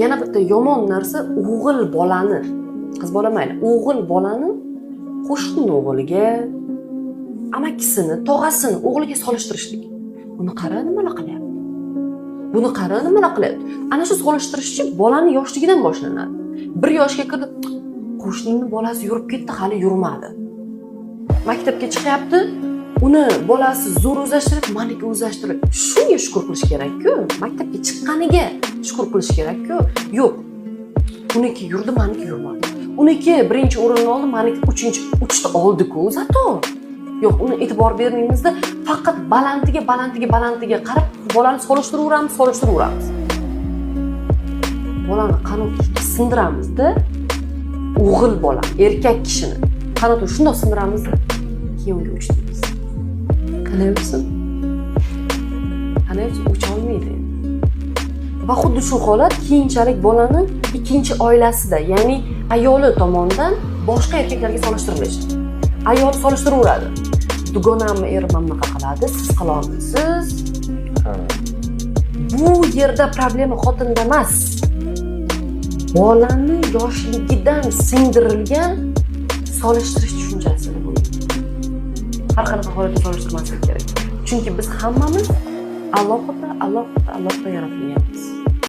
Yana bitta yomon narsa o'g'il bolani, qiz bola mayli, o'g'il bolani qo'shni o'g'liga, amakisini, tog'asini o'g'liga solishtirishlik. Buni qara nimalar qilyapti? Buni qara nimalar qilyapti? Ana shu solishtirishchi bolani yoshligidan boshlanadi. 1 yoshga kirdi, qo'shningning bolasi yurib ketdi, hali yurmadi. Maktabga chiqyapti, uni bolasi zo'r o'zlashtirib, maniki o'zlashtirib. Shunga shukr qilish kerak-ku. Maktabga chiqqaniga shukr qilish kerak-ku. Yo'q. Uniki yurdi, maniki yurmadi. Uniki birinchi o'rinni oldi, maniki 3ta oldi-ku, zato. Yo'q, uni e'tibor bermaymizda, faqat balantiga qarab bolani solishtiramiz. Bolani qanotga sindiramizda, o'g'il bola, erkak kishini qanotga shundoq sindiramiz, keyin unga uchdimiz. Qalayapsan? Ucha olmaydi. Va xuddi shu holat keyinchalik bolani ikkinchi oilasida, ya'ni ayoli tomonidan boshqa erkaklarga solishtirilishi. Ayol solishtiraveradi. Dugonamni erim bunaqa qiladi, siz qila olmaysiz. Bu yerda problema xotinda emas. Bolani yoshligidan singdirilgan solishtirish tushunchasini bu. Har qanaqa holatda solishtirmaslik kerak. Chunki biz hammamiz alohida yaratilganmiz.